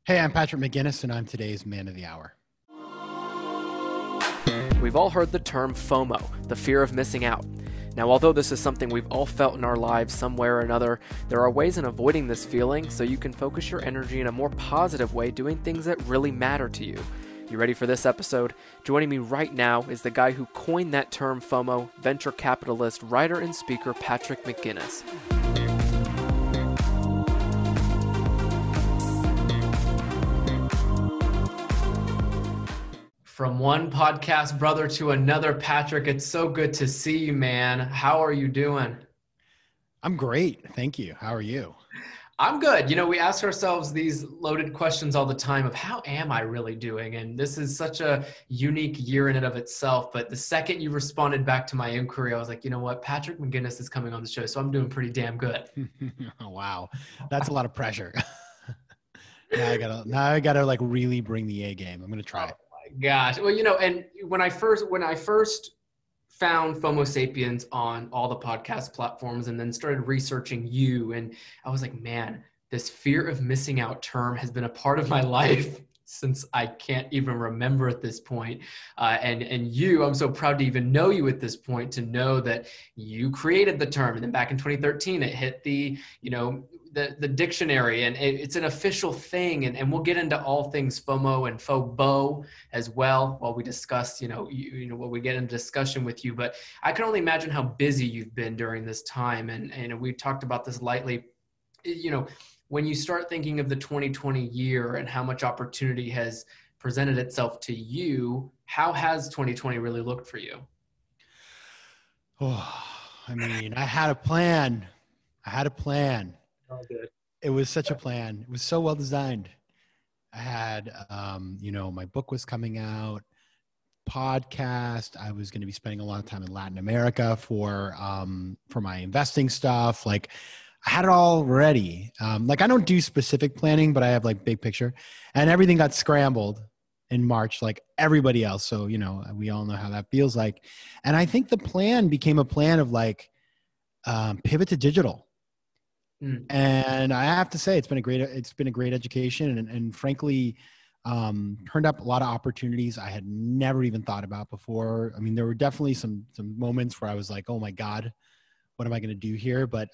Hey, I'm Patrick McGinnis, and I'm today's Man of the Hour. We've all heard the term FOMO, the fear of missing out. Now, although this is something we've all felt in our lives somewhere or another, there are ways in avoiding this feeling so you can focus your energy in a more positive way doing things that really matter to you. You ready for this episode? Joining me right now is the guy who coined that term FOMO, venture capitalist, writer, and speaker Patrick McGinnis. From one podcast brother to another, Patrick, it's so good to see you, man. How are you doing? I'm great. Thank you. How are you? I'm good. You know, we ask ourselves these loaded questions all the time of how am I really doing? And this is such a unique year in and of itself. But the second you responded back to my inquiry, I was like, you know what? Patrick McGinnis is coming on the show, so I'm doing pretty damn good. Oh, wow. That's a lot of pressure. Now I gotta like really bring the A game. I'm going to try. Oh my gosh. Well, you know, and when I first found FOMO Sapiens on all the podcast platforms and then started researching you. And I was like, man, this fear of missing out term has been a part of my life since I can't even remember at this point. And you, I'm so proud to even know you at this point, to know that you created the term. And then back in 2013, it hit the dictionary, and it's an official thing. And we'll get into all things FOMO and FOBO as well while we discuss, while we get into discussion with you. But I can only imagine how busy you've been during this time. And we talked about this lightly, when you start thinking of the 2020 year and how much opportunity has presented itself to you, how has 2020 really looked for you? Oh, I mean, I had a plan. Oh, good. It was such a plan. It was so well designed. I had, my book was coming out, podcast. I was going to be spending a lot of time in Latin America for my investing stuff. Like, I had it all ready. I don't do specific planning, but I have like big picture, and everything got scrambled in March, like everybody else. So, we all know how that feels like. And I think the plan became a plan of like, pivot to digital. And I have to say, it's been a great education, and frankly, turned up a lot of opportunities I had never even thought about before. I mean, there were definitely some moments where I was like, oh my God, what am I going to do here? But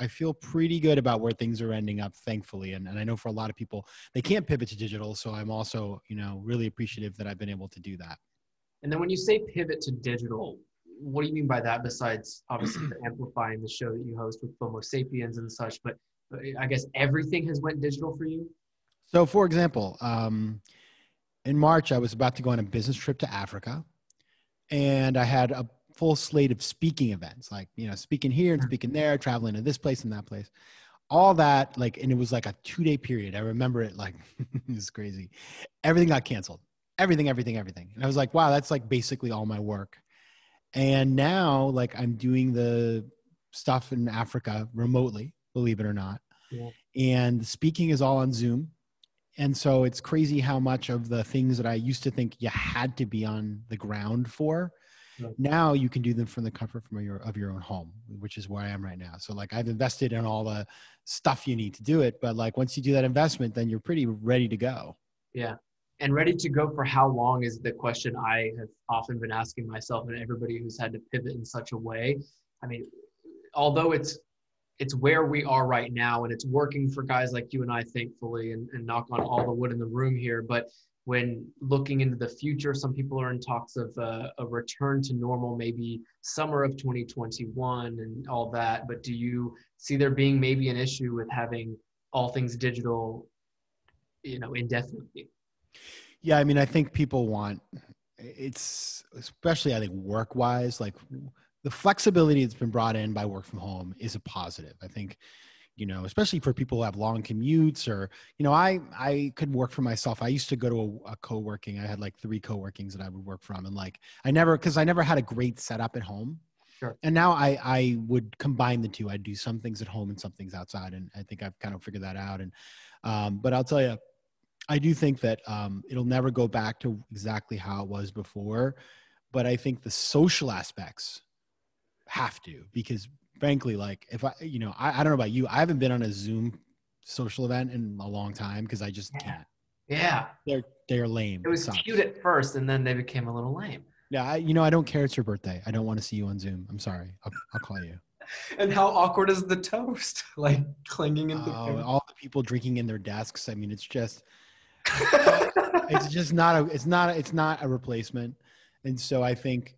I feel pretty good about where things are ending up, thankfully. And I know for a lot of people, they can't pivot to digital. So I'm also, really appreciative that I've been able to do that. And then when you say pivot to digital, what do you mean by that, besides obviously amplifying the show that you host with FOMO Sapiens and such? But I guess everything has went digital for you? So for example, in March, I was about to go on a business trip to Africa, and I had a full slate of speaking events, like, speaking here and speaking there, traveling to this place and that place, all that, and it was like a 2-day period. I remember it like, it's crazy. Everything got canceled, everything. And I was like, wow, that's like basically all my work. And now I'm doing the stuff in Africa remotely, believe it or not. Yeah. And speaking is all on Zoom. And so it's crazy how much of the things that I used to think you had to be on the ground for, now you can do them from the comfort of your own home, which is where I am right now. So I've invested in all the stuff you need to do it, but once you do that investment, then you're pretty ready to go. Yeah. And ready to go for how long is the question I have often been asking myself, and everybody who's had to pivot in such a way. I mean, although it's where we are right now, and it's working for guys like you and I, thankfully, and knock on all the wood in the room here. But when looking into the future, some people are in talks of a return to normal, maybe summer of 2021 and all that. But do you see there being maybe an issue with having all things digital, indefinitely? Yeah, I mean, I think people want, it's especially, I think, work-wise, the flexibility that's been brought in by work from home is a positive. I think, especially for people who have long commutes, or, I could work for myself. I used to go to a co-working. I had 3 co-workings that I would work from. And I never had a great setup at home. Sure. And now I would combine the two. I'd do some things at home and some things outside. And I think I've kind of figured that out. And, but I'll tell you, I do think that it'll never go back to exactly how it was before, but I think the social aspects have to, because frankly, if I don't know about you, I haven't been on a Zoom social event in a long time because I just can't. Yeah. They're lame. It was cute at first, and then they became a little lame. Yeah, I don't care. It's your birthday. I don't want to see you on Zoom. I'm sorry. I'll call you. And how awkward is the toast? Like clinging into the all the people drinking in their desks. I mean, it's just it's not a replacement. And so I think,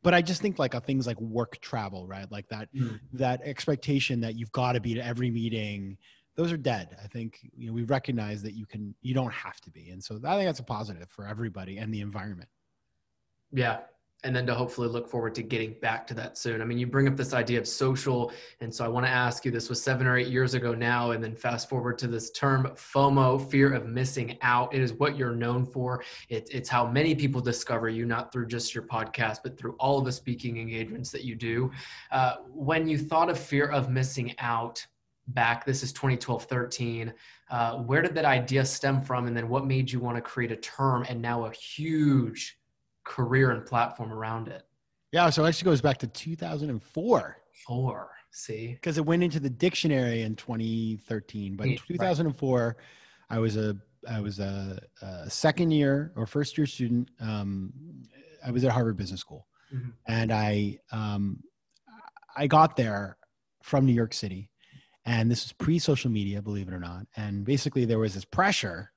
but I just think like things like work travel, right? Like that expectation that you've got to be to every meeting, those are dead. I think, we recognize that you don't have to be. And so I think that's a positive for everybody and the environment. Yeah. And then to hopefully look forward to getting back to that soon. I mean, you bring up this idea of social. And so I want to ask you, this was 7 or 8 years ago now, and then fast forward to this term FOMO, fear of missing out. It is what you're known for. It's how many people discover you, not through just your podcast, but through all of the speaking engagements that you do. When you thought of fear of missing out back, this is 2012, 13, where did that idea stem from? And then what made you want to create a term and now a huge career and platform around it? Yeah, so it actually goes back to 2004. See? Because it went into the dictionary in 2013. But in 2004, I was a second year or first year student. I was at Harvard Business School. Mm-hmm. And I got there from New York City. And this was pre-social media, believe it or not. And basically there was this pressure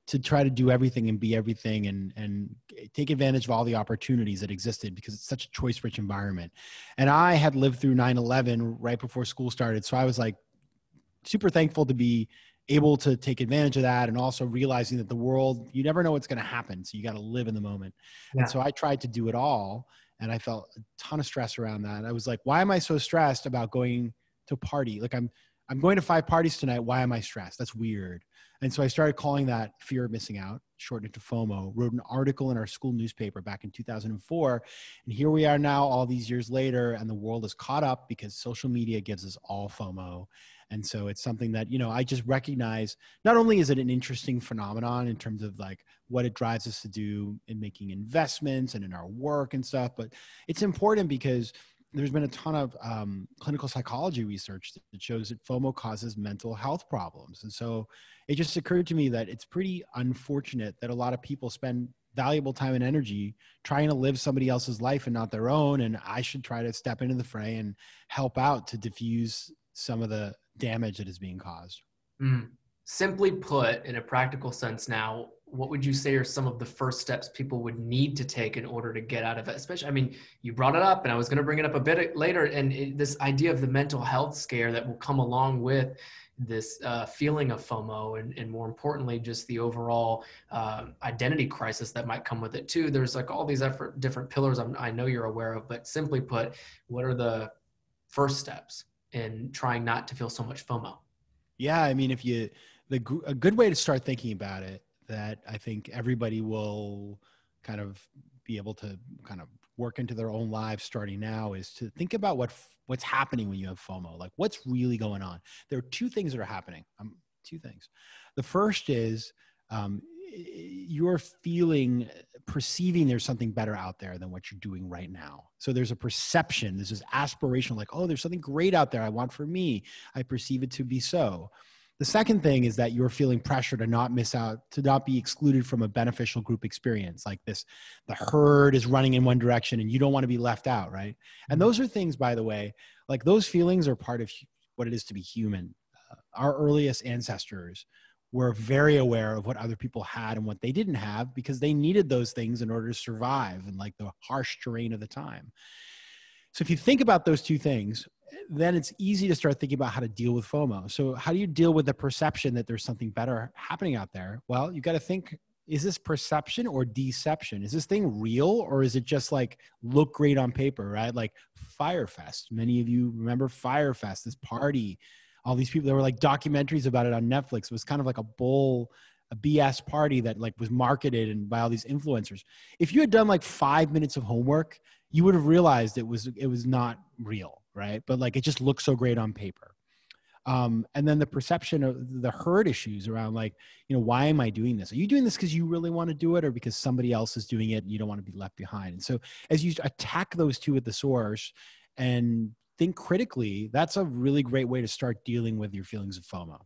to try to do everything and be everything and take advantage of all the opportunities that existed because it's such a choice-rich environment. And I had lived through 9/11 right before school started. So I was like super thankful to be able to take advantage of that, and also realizing that the world, you never know what's going to happen. So you got to live in the moment. Yeah. And so I tried to do it all, and I felt a ton of stress around that. I was like, why am I so stressed about going to a party? Like I'm going to 5 parties tonight. Why am I stressed? That's weird. And so I started calling that fear of missing out, shortened it to FOMO, wrote an article in our school newspaper back in 2004. And here we are now, all these years later, and the world is caught up because social media gives us all FOMO. And so it's something that, I just recognize, not only is it an interesting phenomenon in terms of like what it drives us to do in making investments and in our work and stuff, but it's important because there's been a ton of clinical psychology research that shows that FOMO causes mental health problems. And so it just occurred to me that it's pretty unfortunate that a lot of people spend valuable time and energy trying to live somebody else's life and not their own. And I should try to step into the fray and help out to diffuse some of the damage that is being caused. Simply put, in a practical sense now, what would you say are some of the first steps people would need to take in order to get out of it? Especially, I mean, you brought it up and I was going to bring it up a bit later. And this idea of the mental health scare that will come along with this feeling of FOMO and more importantly, just the overall identity crisis that might come with it too. There's like all these different pillars I know you're aware of, but simply put, what are the first steps in trying not to feel so much FOMO? Yeah, I mean, a good way to start thinking about it that I think everybody will kind of be able to kind of work into their own lives starting now is to think about what's happening when you have FOMO, like what's really going on. There are 2 things that are happening. 2 things. The first is you're perceiving there's something better out there than what you're doing right now. So there's a perception, there's this aspiration, like, oh, there's something great out there I want for me. I perceive it to be so. The second thing is that you're feeling pressure to not miss out, to not be excluded from a beneficial group experience like this. The herd is running in one direction and you don't want to be left out, right? And those are things, by the way, like those feelings are part of what it is to be human. Our earliest ancestors were very aware of what other people had and what they didn't have because they needed those things in order to survive in like the harsh terrain of the time. So if you think about those 2 things, then it's easy to start thinking about how to deal with FOMO. So how do you deal with the perception that there's something better happening out there? Well, you got to think, is this perception or deception? Is this thing real or is it just like look great on paper, right? Like Firefest. Many of you remember Firefest, this party, all these people, there were like documentaries about it on Netflix. It was kind of like a BS party that like was marketed and by all these influencers. If you had done like 5 minutes of homework, you would have realized it was not real, right? But like, it just looks so great on paper. And then the perception of the herd issues around like, why am I doing this? Are you doing this because you really want to do it or because somebody else is doing it and you don't want to be left behind? And so as you attack those 2 at the source and think critically, that's a really great way to start dealing with your feelings of FOMO.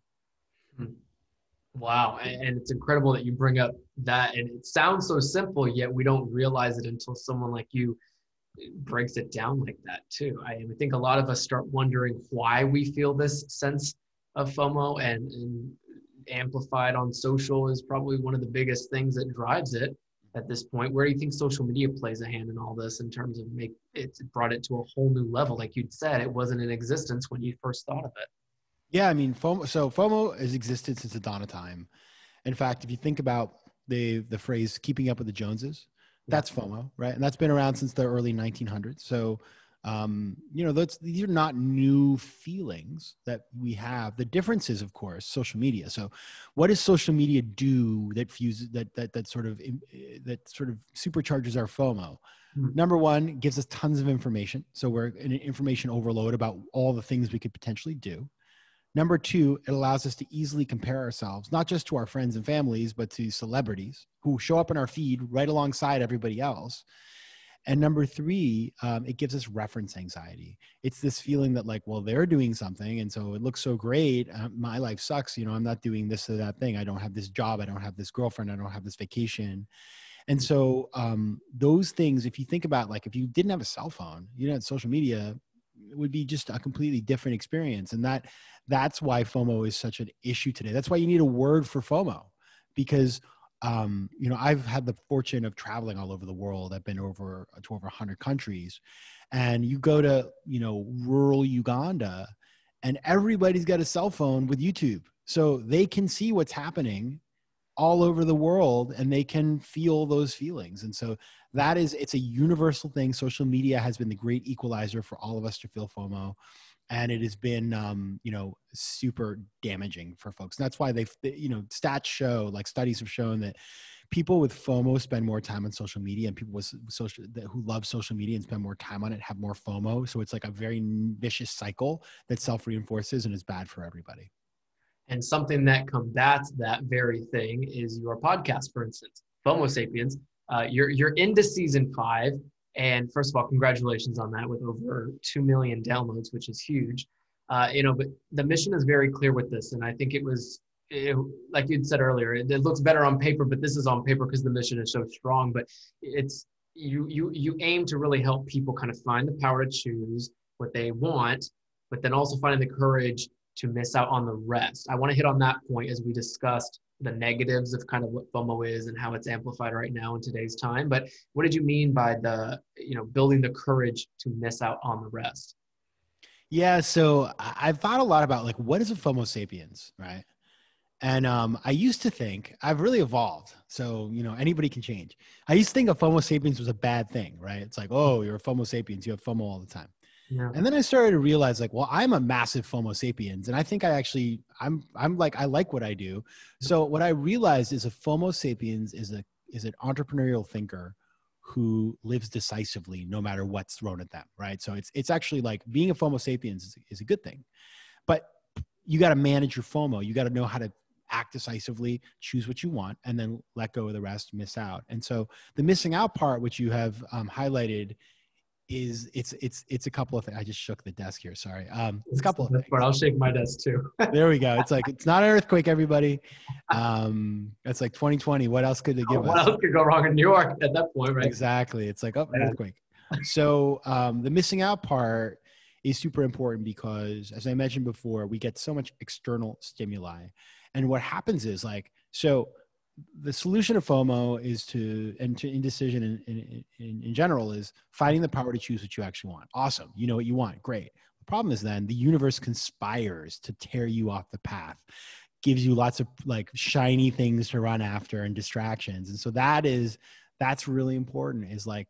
Wow. And it's incredible that you bring up that. And it sounds so simple, yet we don't realize it until someone like you breaks it down like that too. I think a lot of us start wondering why we feel this sense of FOMO, and amplified on social is probably one of the biggest things that drives it at this point. Where do you think social media plays a hand in all this in terms of it's brought it to a whole new level? Like you'd said, it wasn't in existence when you first thought of it. Yeah, I mean, FOMO has existed since the dawn of time. In fact, if you think about the phrase "keeping up with the Joneses," that's FOMO, right? And that's been around since the early 1900s. So, these are not new feelings that we have. The difference is, of course, social media. So, what does social media do that sort of supercharges our FOMO? Number one, it gives us tons of information. So we're in an information overload about all the things we could potentially do. Number two, it allows us to easily compare ourselves, not just to our friends and families, but to celebrities who show up in our feed right alongside everybody else. And number three, it gives us reference anxiety. It's this feeling that like, well, they're doing something, and so it looks so great. My life sucks. I'm not doing this or that thing. I don't have this job. I don't have this girlfriend. I don't have this vacation. And so those things, if you think about, like, if you didn't have a cell phone, you had social media, it would be just a completely different experience. And that's why FOMO is such an issue today. That's why you need a word for FOMO, because I've had the fortune of traveling all over the world. I've been to over 100 countries, and you go to, rural Uganda, and everybody's got a cell phone with YouTube. So they can see what's happening all over the world, and they can feel those feelings. And so it's a universal thing. Social media has been the great equalizer for all of us to feel FOMO. And it has been, super damaging for folks. And that's why stats show, like studies have shown, that people with FOMO spend more time on social media, and people who love social media and spend more time on it have more FOMO. So it's like a very vicious cycle that self-reinforces and is bad for everybody. And something that combats that very thing is your podcast, for instance, FOMO Sapiens. You're into season 5. And first of all, congratulations on that, with over 2 million downloads, which is huge. But the mission is very clear with this. And I think like you'd said earlier, it looks better on paper, but this is on paper because the mission is so strong. But it's you aim to really help people kind of find the power to choose what they want, but then also finding the courage to miss out on the rest. I want to hit on that point as we discussed the negatives of kind of what FOMO is and how it's amplified right now in today's time. But what did you mean by building the courage to miss out on the rest? Yeah. So I've thought a lot about, like, what is a FOMO sapiens, right? And I used to think, I've really evolved. So, anybody can change. I used to think a FOMO sapiens was a bad thing, right? It's like, oh, you're a FOMO sapiens, you have FOMO all the time. Yeah. And then I started to realize, like, well, I'm a massive FOMO sapiens, and I think I like what I do. So what I realized is a FOMO sapiens is an entrepreneurial thinker who lives decisively no matter what's thrown at them, right? So it's actually like being a FOMO sapiens is a good thing, but you got to manage your FOMO. You got to know how to act decisively, choose what you want, and then let go of the rest, miss out. And so the missing out part, which you have highlighted, is it's a couple of things. I just shook the desk here. Sorry. It's a couple of things. I'll shake my desk too. There we go. It's like, it's not an earthquake, everybody. It's like 2020. What else could they give us? What else could go wrong in New York at that point, right? Exactly. It's like, an earthquake. So the missing out part is super important because, as I mentioned before, we get so much external stimuli. And what happens is, like, so the solution of FOMO is to indecision in general is finding the power to choose what you actually want. Awesome. You know what you want. Great. The problem is then the universe conspires to tear you off the path, gives you lots of like shiny things to run after and distractions. And so that's really important, is like,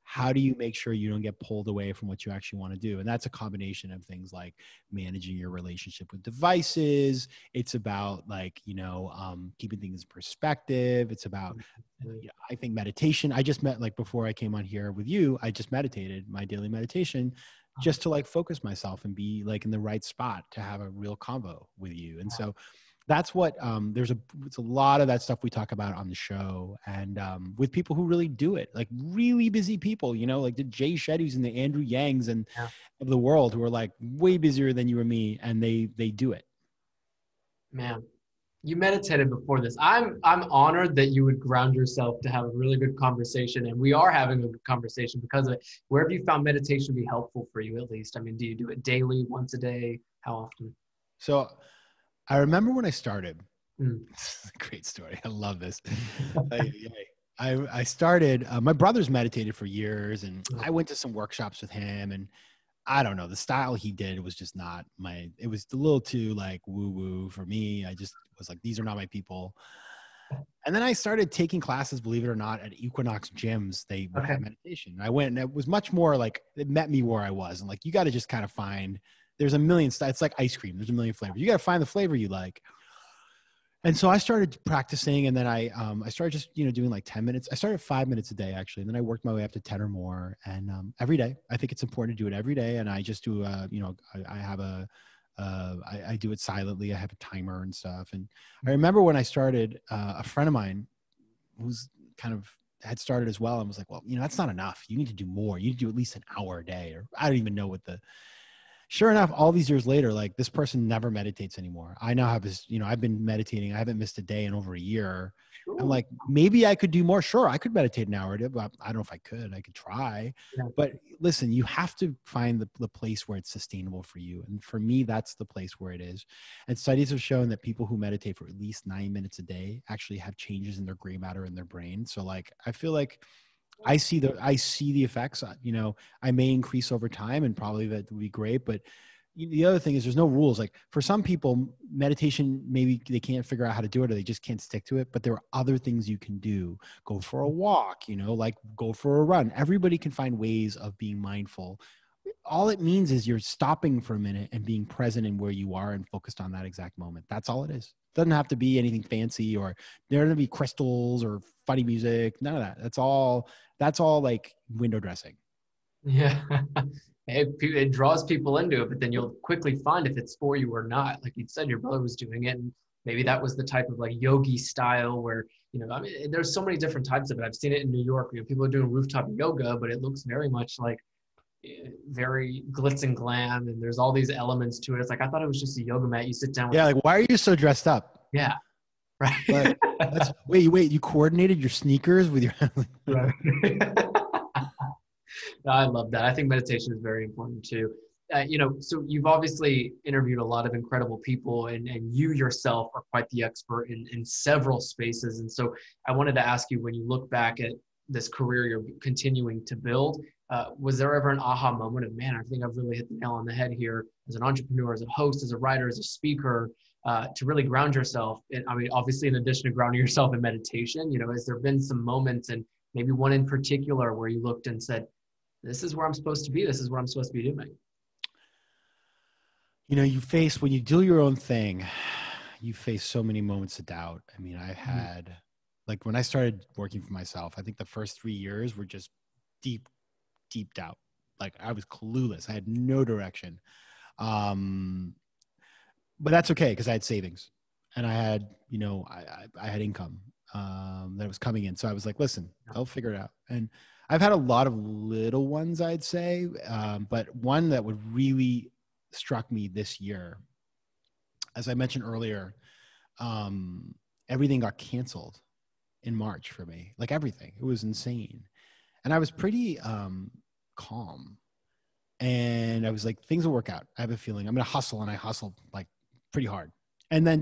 how do you make sure you don't get pulled away from what you actually want to do? And that's a combination of things like managing your relationship with devices. It's about, like, keeping things in perspective. It's about, I think, meditation. I just before I came on here with you, I just meditated, my daily meditation, just to like focus myself and be like in the right spot to have a real convo with you. And so that's what it's a lot of that stuff we talk about on the show, and with people who really do it, like really busy people, like the Jay Shetty's and the Andrew Yangs and Yeah. of the world, who are like way busier than you or me, and they do it. Man, you meditated before this. I'm honored that you would ground yourself to have a really good conversation, and we are having a good conversation because of it. Where have you found meditation to be helpful for you, at least? I mean, do you do it daily, once a day? How often? So I remember when I started. Mm. This is a great story. I love this. I started. My brother's meditated for years, and I went to some workshops with him, and I don't know, the style he did was just not it was a little too like woo woo for me. I just was like, these are not my people. And then I started taking classes, believe it or not, at Equinox gyms. They would have meditation. I went, and it was much more like, it met me where I was. And like, you got to just kind of find, there's a million styles. It's like ice cream. There's a million flavors. You got to find the flavor you like. And so I started practicing, and then I started just, doing like 10 minutes. I started 5 minutes a day actually. And then I worked my way up to 10 or more. And every day, I think it's important to do it every day. And I just do, I have I do it silently. I have a timer and stuff. And I remember when I started, a friend of mine who's kind of had started as well, and was like, well, that's not enough. You need to do more. You need to do at least an hour a day, or I don't even know what sure enough, all these years later, like this person never meditates anymore. I now have this, I've been meditating. I haven't missed a day in over a year. Sure. I'm like, maybe I could do more. Sure, I could meditate an hour a day, but I don't know if I could. I could try. Yeah. But listen, you have to find the place where it's sustainable for you. And for me, that's the place where it is. And studies have shown that people who meditate for at least 9 minutes a day actually have changes in their gray matter in their brain. So like, I feel like I see the effects. I may increase over time, and probably that would be great. But the other thing is, there's no rules. Like for some people, meditation, maybe they can't figure out how to do it, or they just can't stick to it. But there are other things you can do. Go for a walk, like go for a run. Everybody can find ways of being mindful. All it means is you're stopping for a minute and being present in where you are and focused on that exact moment. That's all it is. It doesn't have to be anything fancy, or there are going to be crystals or funny music. None of that. That's all like window dressing. Yeah. It draws people into it, but then you'll quickly find if it's for you or not. Like you said, your brother was doing it, and maybe that was the type of like yogi style where, I mean, there's so many different types of it. I've seen it in New York. People are doing rooftop yoga, but it looks very much like very glitz and glam, and there's all these elements to it. It's like, I thought it was just a yoga mat. You sit down with. Yeah, like, why are you so dressed up? Yeah. Right. Like, wait, you coordinated your sneakers with your. Right. I love that. I think meditation is very important too. So you've obviously interviewed a lot of incredible people, and you yourself are quite the expert in several spaces. And so I wanted to ask you, when you look back at this career you're continuing to build, was there ever an aha moment of, man, I think I've really hit the nail on the head here as an entrepreneur, as a host, as a writer, as a speaker, to really ground yourself? And I mean, obviously, in addition to grounding yourself in meditation, has there been some moments, and maybe one in particular, where you looked and said, this is where I'm supposed to be. This is what I'm supposed to be doing. When you do your own thing, you face so many moments of doubt. I mean, I had, like when I started working for myself, I think the first 3 years were just deep doubt. Like I was clueless. I had no direction. But that's okay, because I had savings, and I had, I had income that was coming in. So I was like, listen, I'll figure it out. And I've had a lot of little ones, I'd say, but one that would really struck me this year, as I mentioned earlier, everything got canceled in March for me. Like everything, it was insane. And I was pretty calm, and I was like, things will work out. I have a feeling I'm going to hustle, and I hustled like pretty hard. And then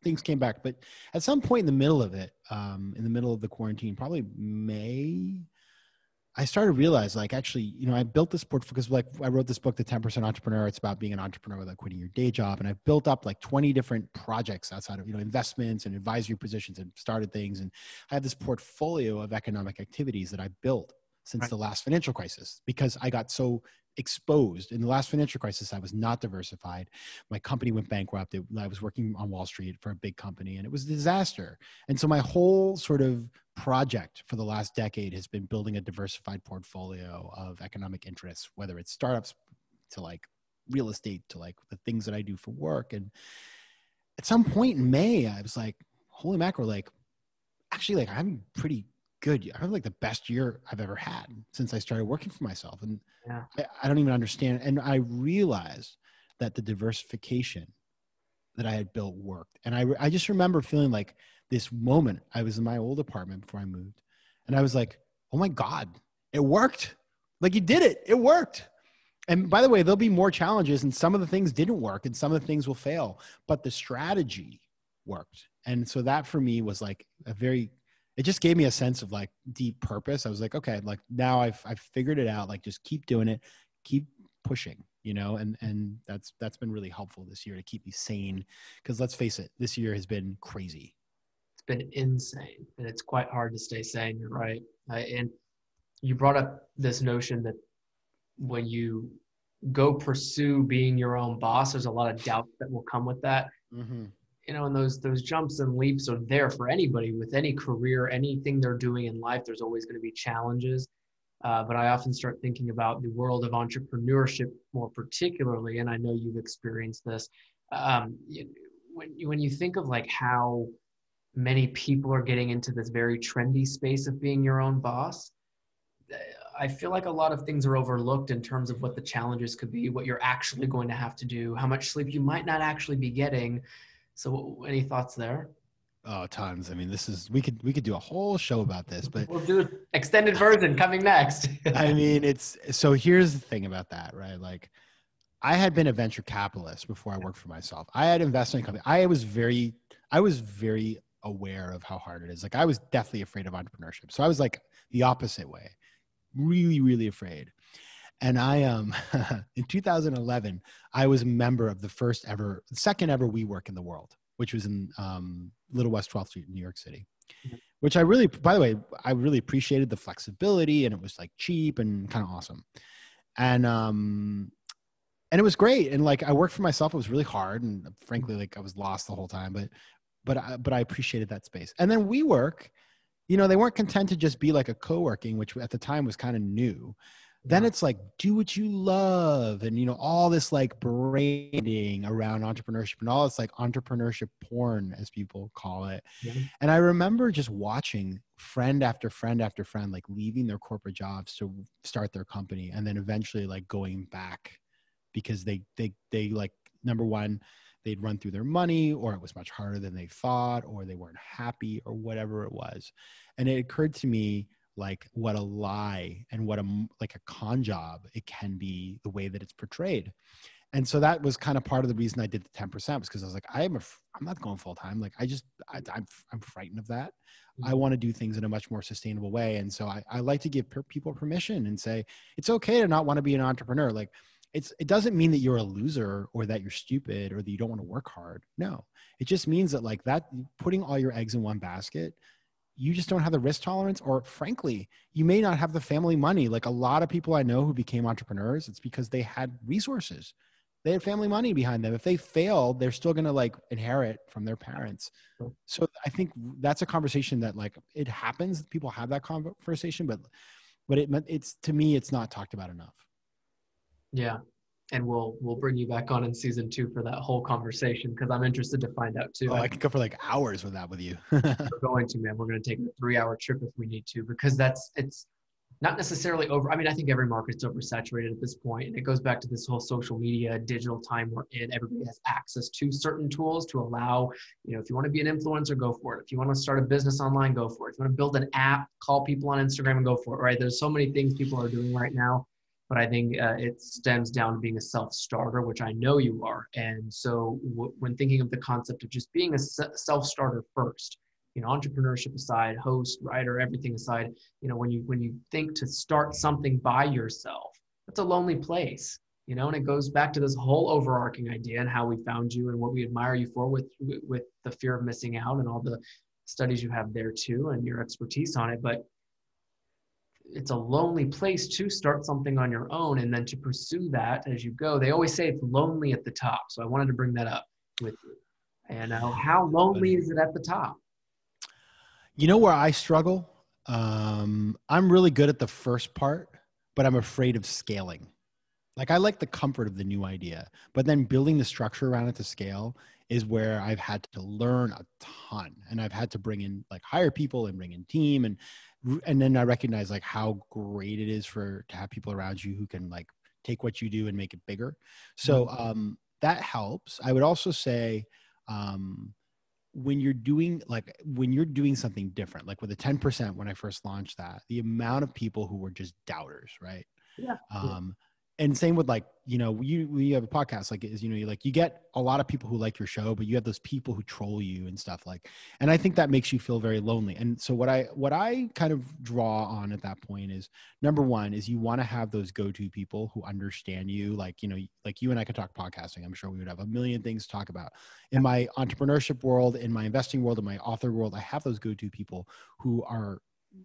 things came back. But at some point in the middle of it, in the middle of the quarantine, probably May, I started to realize, like, actually, I built this portfolio because, like, I wrote this book, The 10% Entrepreneur. It's about being an entrepreneur without quitting your day job. And I've built up like 20 different projects outside of, investments and advisory positions, and started things. And I have this portfolio of economic activities that I built since the last financial crisis, because I got so exposed. In the last financial crisis, I was not diversified. My company went bankrupt. I was working on Wall Street for a big company, and it was a disaster. And so my whole sort of project for the last decade has been building a diversified portfolio of economic interests, whether it's startups to like real estate to like the things that I do for work. And at some point in May, I was like, holy mackerel, like, actually, like, I'm pretty good. I have like the best year I've ever had since I started working for myself. And Yeah. I don't even understand. And I realized that the diversification that I had built worked. And I just remember feeling like this moment. I was in my old apartment before I moved, and I was like, oh my God, it worked. Like, you did it. It worked. And by the way, there'll be more challenges, and some of the things didn't work and some of the things will fail, but the strategy worked. And so that for me was like it just gave me a sense of like deep purpose. I was like, okay, like now I've figured it out. Like, just keep doing it, keep pushing, and that's been really helpful this year to keep me sane. Cause let's face it, this year has been crazy. It's been insane, and it's quite hard to stay sane. You're right. And you brought up this notion that when you go pursue being your own boss, there's a lot of doubt that will come with that. Mm-hmm. And those jumps and leaps are there for anybody with any career, anything they're doing in life. There's always going to be challenges. But I often start thinking about the world of entrepreneurship more particularly, and I know you've experienced this. When you think of like how many people are getting into this very trendy space of being your own boss, I feel like a lot of things are overlooked in terms of what the challenges could be, what you're actually going to have to do, how much sleep you might not actually be getting. So any thoughts there? Oh, tons. I mean, we could do a whole show about this, but We'll do an extended version coming next. I mean, so here's the thing about that, right? Like, I had been a venture capitalist before I worked for myself. I had invested in a company. I was very aware of how hard it is. Like, I was definitely afraid of entrepreneurship. So I was like the opposite way, really, really afraid. And I, in 2011, I was a member of the second ever WeWork in the world, which was in Little West 12th Street in New York City, which by the way, I really appreciated the flexibility, and it was like cheap and kind of awesome. And it was great. And like, I worked for myself. It was really hard. And frankly, like, I was lost the whole time, but I appreciated that space. And then WeWork, they weren't content to just be like a co-working, which at the time was kind of new. Then it's like, do what you love. And, all this like branding around entrepreneurship and all this like entrepreneurship porn, as people call it. Yeah. And I remember just watching friend after friend after friend, like leaving their corporate jobs to start their company. And then eventually like going back because they like, number one, they'd run through their money, or it was much harder than they thought, or they weren't happy, or whatever it was. And it occurred to me, like, what a lie and what a con job it can be, the way that it's portrayed. And so that was kind of part of the reason I did the 10%, was because I was like, I'm not going full time. Like, I'm frightened of that. I want to do things in a much more sustainable way. And so I like to give people permission and say, it's okay to not want to be an entrepreneur. Like, it doesn't mean that you're a loser or that you're stupid or that you don't want to work hard. No, it just means that, like, that putting all your eggs in one basket, you just don't have the risk tolerance, or frankly, you may not have the family money. Like, a lot of people I know who became entrepreneurs, it's because they had resources. They had family money behind them. If they failed, they're still going to like inherit from their parents. So I think that's a conversation that, like, it happens. People have that conversation, but it's, to me, it's not talked about enough. Yeah. And we'll bring you back on in season 2 for that whole conversation, because I'm interested to find out too. Oh, I could go for like hours with you. We're going to, man. We're going to take a 3-hour trip if we need to, because it's not necessarily over. I mean, I think every market's oversaturated at this point, and it goes back to this whole social media, digital time we're in. Everybody has access to certain tools to allow, if you want to be an influencer, go for it. If you want to start a business online, go for it. If you want to build an app, call people on Instagram and go for it, right? There's so many things people are doing right now. But I think it stems down to being a self-starter, which I know you are. And so when thinking of the concept of just being a self-starter first, entrepreneurship aside, host, writer, everything aside, when you think to start something by yourself, that's a lonely place, and it goes back to this whole overarching idea and how we found you and what we admire you for with the fear of missing out and all the studies you have there too and your expertise on it. But it's a lonely place to start something on your own and then to pursue that as you go. They always say it's lonely at the top. So I wanted to bring that up with you. And how lonely is it at the top? Where I struggle? I'm really good at the first part, but I'm afraid of scaling. Like, I like the comfort of the new idea, but then building the structure around it to scale is where I've had to learn a ton, and I've had to bring in like hire people and bring in team, and then I recognize like how great it is to have people around you who can like take what you do and make it bigger. So that helps. I would also say when you're doing something different, like with the 10%, when I first launched that, the amount of people who were just doubters, right? Yeah. And same with like, you have a podcast, like, you get a lot of people who like your show, but you have those people who troll you and stuff like, and I think that makes you feel very lonely. And so what I kind of draw on at that point is, number one is you want to have those go-to people who understand you. Like, like you and I could talk podcasting. I'm sure we would have a million things to talk about. In my entrepreneurship world, in my investing world, in my author world, I have those go-to people who are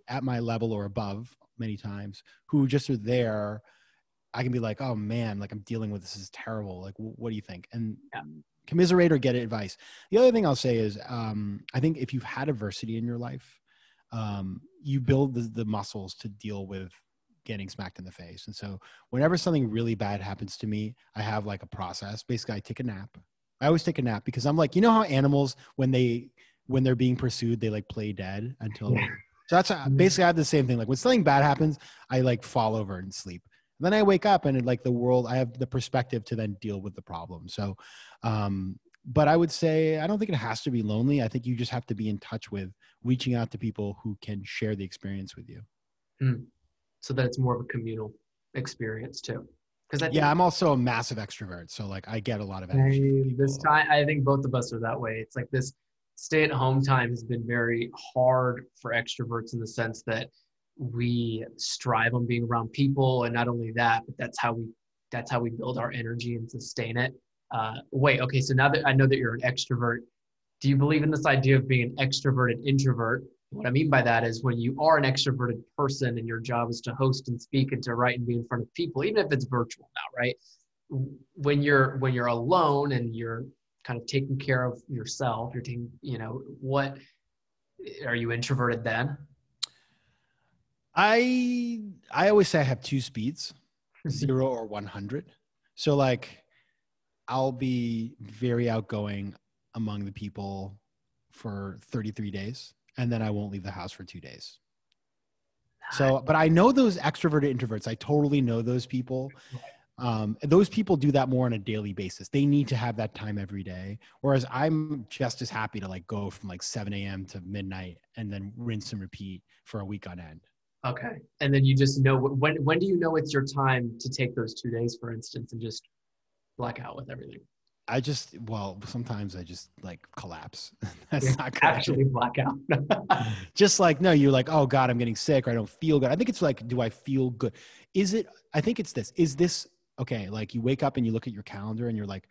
at my level or above many times, who just are there. I can be like, oh man, like I'm dealing with this is terrible. Like, what do you think? And commiserate or get advice. The other thing I'll say is, I think if you've had adversity in your life, you build the muscles to deal with getting smacked in the face. And so whenever something really bad happens to me, I have like a process. Basically, I take a nap. I always take a nap because I'm like, how animals, when they're being pursued, they like play dead until. So that's basically I have the same thing. Like when something bad happens, I like fall over and sleep. Then I wake up and like I have the perspective to then deal with the problem. So, but I would say, I don't think it has to be lonely. I think you just have to be in touch with reaching out to people who can share the experience with you. So that it's more of a communal experience too. Because I'm also a massive extrovert. So like I get a lot of energy. This time, I think both of us are that way. It's like this stay-at-home time has been very hard for extroverts in the sense that we strive on being around people, and not only that, but that's how we build our energy and sustain it. Okay, so now that I know that you're an extrovert, do you believe in this idea of being an extroverted introvert? What I mean by that is when you are an extroverted person and your job is to host and speak and to write and be in front of people, even if it's virtual now, right? When you're alone and you're kind of taking care of yourself, you're taking, what are you introverted then? I always say I have two speeds, 0 or 100. So like, I'll be very outgoing among the people for 33 days, and then I won't leave the house for 2 days. So, but I know those extroverted introverts. I totally know those people. Those people do that more on a daily basis. They need to have that time every day. Whereas I'm just as happy to like go from like 7 a.m. to midnight and then rinse and repeat for a week on end. Okay. And then you just know when do you know it's your time to take those 2 days, for instance, and just black out with everything? Sometimes I just like collapse. That's not good. Actually black out. Just like, no, you're like, oh God, I'm getting sick, or I don't feel good. I think it's like, do I feel good? I think it's this. Is this okay? Like you wake up and you look at your calendar and you're like,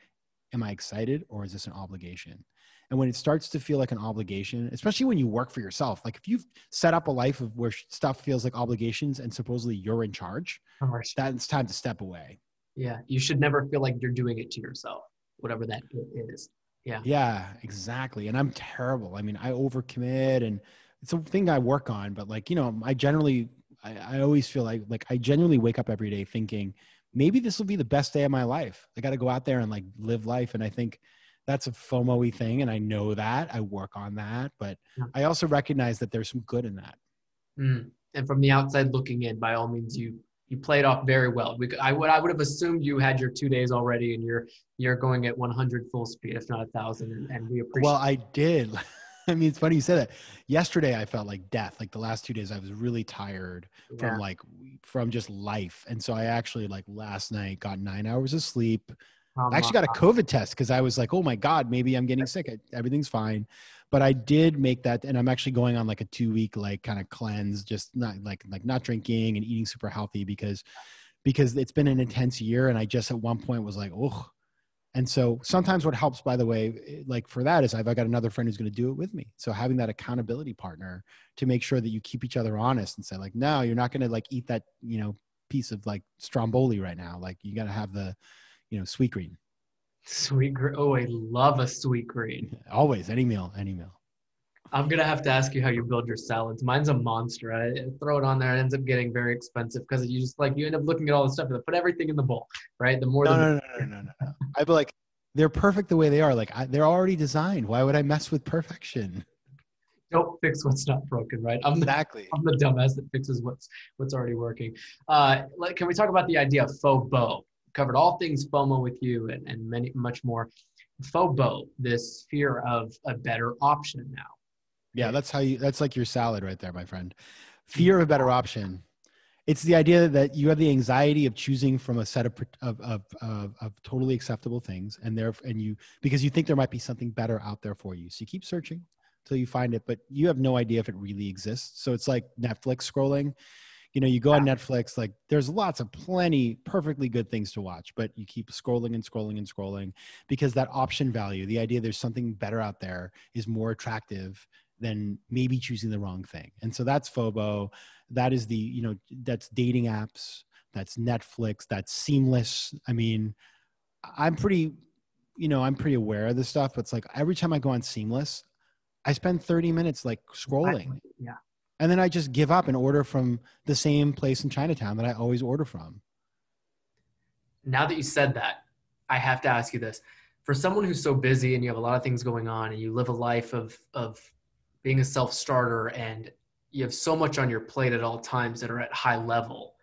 am I excited or is this an obligation? And when it starts to feel like an obligation, especially when you work for yourself, like if you've set up a life of where stuff feels like obligations and supposedly you're in charge, that it's time to step away. Yeah. You should never feel like you're doing it to yourself, whatever that is. Yeah. Yeah, exactly. And I'm terrible. I mean, I overcommit and it's a thing I work on, but like, I always feel like I genuinely wake up every day thinking, maybe this will be the best day of my life. I got to go out there and like live life. And I think that's a FOMO-y thing. And I know that I work on that, but I also recognize that there's some good in that. And from the outside looking in, by all means, you played off very well. I would have assumed you had your 2 days already and you're going at 100 full speed, if not 1,000. And we appreciate. Well, I did. I mean, it's funny you said that. Yesterday, I felt like death. Like the last 2 days, I was really tired from just life. And so I actually like last night got 9 hours of sleep. I actually got a COVID test because I was like, oh my God, maybe I'm getting sick. Everything's fine. But I did make that. And I'm actually going on like a 2-week, like kind of cleanse, just not like not drinking and eating super healthy because it's been an intense year. And I just at one point was like, oh. And so sometimes what helps, by the way, like for that is I got another friend who's going to do it with me. So having that accountability partner to make sure that you keep each other honest and say like, no, you're not going to like eat that, piece of like stromboli right now. Like you got to have the, sweet green. Sweet green. Oh, I love a sweet green. Always, any meal. I'm going to have to ask you how you build your salads. Mine's a monster. I throw it on there. It ends up getting very expensive because you end up looking at all the stuff and put everything in the bowl, right? The more No. I like They're perfect the way they are. Like they're already designed. Why would I mess with perfection? Don't fix what's not broken, right? Exactly. I'm the dumbass that fixes what's already working. Can we talk about the idea of FOBO? Covered all things FOMO with you and much more. FOBO, this fear of a better option now. Yeah, that's like your salad right there, my friend. Fear of a better option. It's the idea that you have the anxiety of choosing from a set of totally acceptable things, because you think there might be something better out there for you. So you keep searching till you find it, but you have no idea if it really exists. So it's like Netflix scrolling. You go on Netflix, like there's plenty perfectly good things to watch, but you keep scrolling and scrolling and scrolling because that option value, the idea there's something better out there, is more attractive than maybe choosing the wrong thing. And so that's FOBO. That is that's dating apps, that's Netflix, that's Seamless. I mean, I'm pretty aware of this stuff, but it's like every time I go on Seamless, I spend 30 minutes like scrolling. Yeah. And then I just give up and order from the same place in Chinatown that I always order from. Now that you said that, I have to ask you this. For someone who's so busy and you have a lot of things going on and you live a life of being a self-starter and you have so much on your plate at all times that are at high level,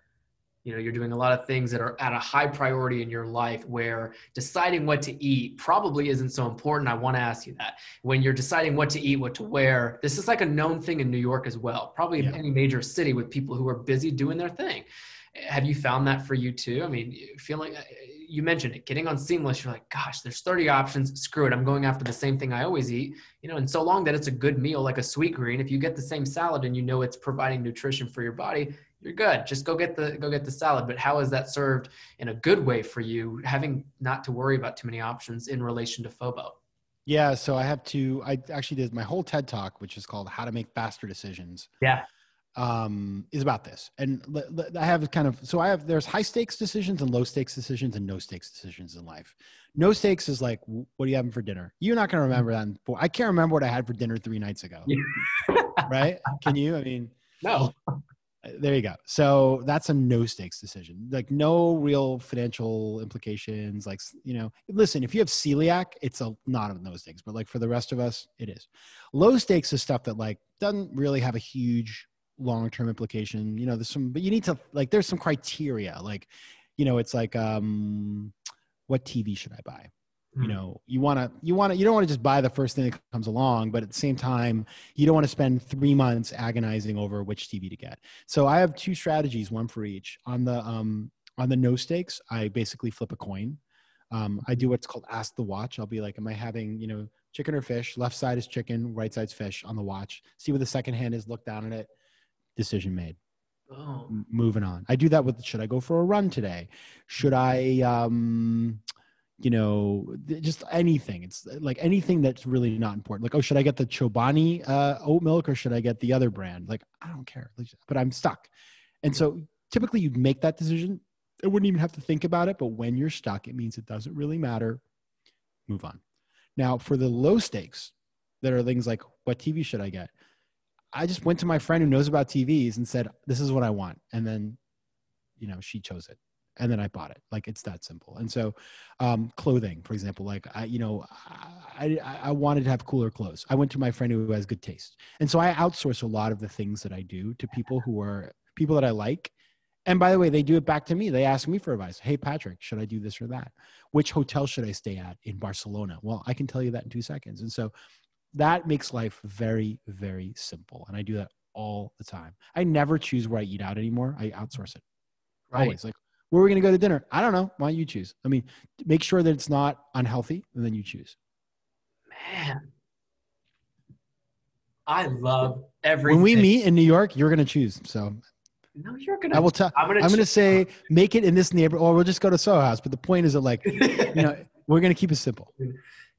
you're doing a lot of things that are at a high priority in your life where deciding what to eat probably isn't so important. I want to ask you that. When you're deciding what to eat, what to wear, this is like a known thing in New York as well, probably in any major city with people who are busy doing their thing. Have you found that for you too? I mean, feeling, you mentioned it, getting on Seamless, you're like, gosh, there's 30 options. Screw it. I'm going after the same thing I always eat, and so long that it's a good meal, like a sweet green. If you get the same salad and it's providing nutrition for your body, you're good. Just go get the salad. But how is that served in a good way for you, having not to worry about too many options in relation to FOBO? Yeah. So I actually did my whole TED talk, which is called How to Make Faster Decisions. Yeah. Is about this. And I have there's high stakes decisions and low stakes decisions and no stakes decisions in life. No stakes is like, what are you having for dinner? You're not going to remember that. I can't remember what I had for dinner 3 nights ago. Yeah. Right? Can you? I mean, no. There you go. So that's a no stakes decision, like no real financial implications. Like, listen, if you have celiac, it's not a no stakes, but like for the rest of us, it is. Low stakes is stuff that like doesn't really have a huge long-term implication. But you need to there's some criteria. Like, it's like, what TV should I buy? You don't want to just buy the first thing that comes along, but at the same time, you don't want to spend 3 months agonizing over which TV to get. So I have 2 strategies, one for each. On the no stakes, I basically flip a coin. I do what's called ask the watch. I'll be like, am I having, chicken or fish? Left side is chicken, right side's fish on the watch. See what the second hand is, look down at it. Decision made. Oh. Moving on. I do that with, should I go for a run today? Should I, just anything. It's like anything that's really not important. Like, oh, should I get the Chobani oat milk or should I get the other brand? Like, I don't care, but I'm stuck. And so typically you'd make that decision. I wouldn't even have to think about it. But when you're stuck, it means it doesn't really matter. Move on. Now for the low stakes, that are things like, what TV should I get? I just went to my friend who knows about TVs and said, this is what I want. And then, she chose it. And then I bought it. Like, it's that simple. And so clothing, for example, like I wanted to have cooler clothes. I went to my friend who has good taste. And so I outsource a lot of the things that I do to people that I like. And by the way, they do it back to me. They ask me for advice. Hey, Patrick, should I do this or that? Which hotel should I stay at in Barcelona? Well, I can tell you that in 2 seconds. And so that makes life very, very simple. And I do that all the time. I never choose where I eat out anymore. I outsource it. Right. Always. Like, where are we going to go to dinner? I don't know. Why don't you choose? I mean, make sure that it's not unhealthy, and then you choose. Man, I love everything. When we meet in New York, you're going to choose. So no, you're going to. I will tell. I'm going to say, make it in this neighborhood, or we'll just go to Soho House. But the point is that, like, we're going to keep it simple.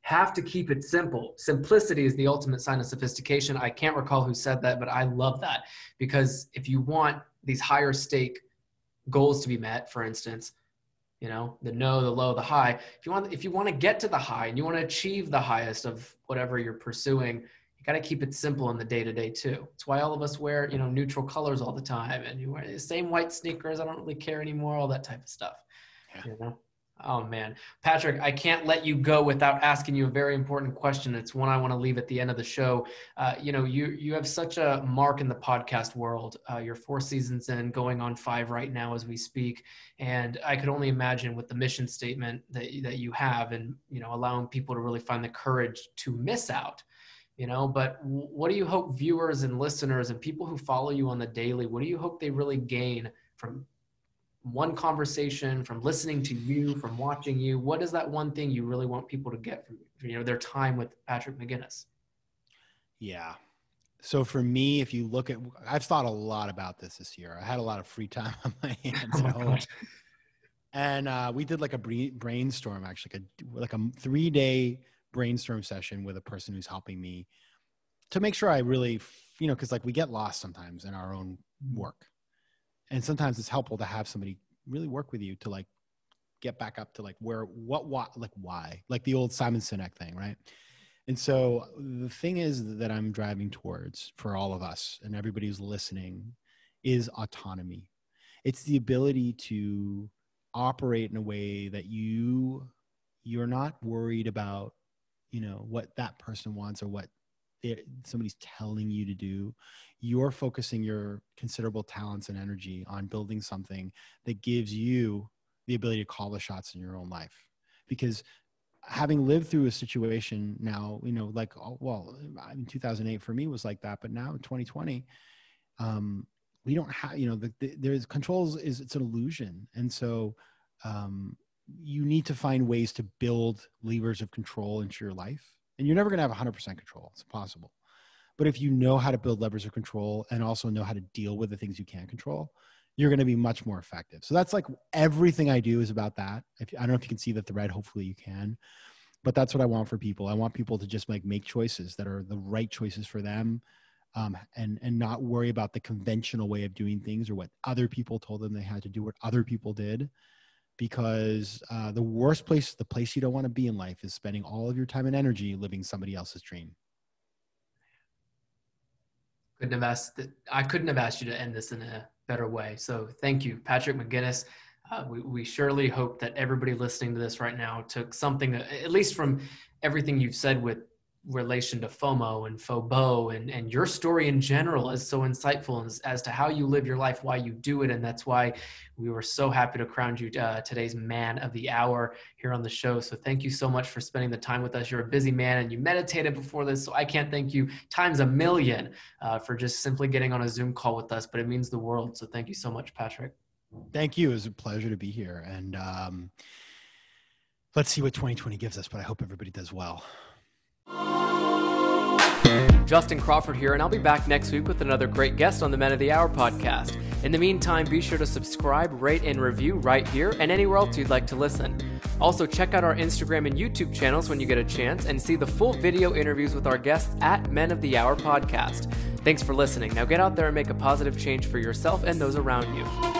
Have to keep it simple. Simplicity is the ultimate sign of sophistication. I can't recall who said that, but I love that, because if you want these higher stake goals to be met, for instance, the no, the low, the high, if you want to get to the high and you want to achieve the highest of whatever you're pursuing, you got to keep it simple in the day-to-day too. It's why all of us wear, neutral colors all the time, and you wear the same white sneakers. I don't really care anymore, all that type of stuff. Yeah. Oh man, Patrick, I can't let you go without asking you a very important question. It's one I want to leave at the end of the show. You have such a mark in the podcast world. You're 4 seasons in, going on 5 right now as we speak, and I could only imagine with the mission statement that you have, and allowing people to really find the courage to miss out. But what do you hope viewers and listeners and people who follow you on the daily? What do you hope they really gain from one conversation, from listening to you, from watching you? What is that one thing you really want people to get from their time with Patrick McGinnis? Yeah. So for me, if you look at, I've thought a lot about this year. I had a lot of free time on my hands at home. And we did like a brainstorm, actually, like a 3-day brainstorm session with a person who's helping me to make sure I really, because like we get lost sometimes in our own work. And sometimes it's helpful to have somebody really work with you to like get back up to like why, like the old Simon Sinek thing, right? And so the thing is that I'm driving towards for all of us and everybody who's listening is autonomy. It's the ability to operate in a way that you're not worried about, what that person wants or what somebody's telling you to do. You're focusing your considerable talents and energy on building something that gives you the ability to call the shots in your own life. Because having lived through a situation now, in 2008 for me was like that, but now in 2020, we don't have, there's controls it's an illusion. And so you need to find ways to build levers of control into your life. And you're never going to have 100% control. It's impossible. But if you know how to build levers of control and also know how to deal with the things you can't control, you're going to be much more effective. So that's like everything I do is about that. I don't know if you can see the thread. Hopefully you can. But that's what I want for people. I want people to just make choices that are the right choices for them, and not worry about the conventional way of doing things or what other people told them they had to do, what other people did. Because the place you don't want to be in life is spending all of your time and energy living somebody else's dream. I couldn't have asked you to end this in a better way. So thank you, Patrick McGinnis. We surely hope that everybody listening to this right now took something, at least from everything you've said with relation to FOMO and FOBO, and your story in general is so insightful as to how you live your life, why you do it. And that's why we were so happy to crown you today's Man of the Hour here on the show. So thank you so much for spending the time with us. You're a busy man and you meditated before this, so I can't thank you times a million for just simply getting on a Zoom call with us, but it means the world. So thank you so much, Patrick. Thank you. It was a pleasure to be here. And let's see what 2020 gives us, but I hope everybody does well. Justin Crawford here, and I'll be back next week with another great guest on the Men of the Hour podcast. In the meantime, be sure to subscribe, rate, and review right here and anywhere else you'd like to listen. Also, check out our Instagram and YouTube channels when you get a chance and see the full video interviews with our guests at Men of the Hour podcast. Thanks for listening. Now get out there and make a positive change for yourself and those around you.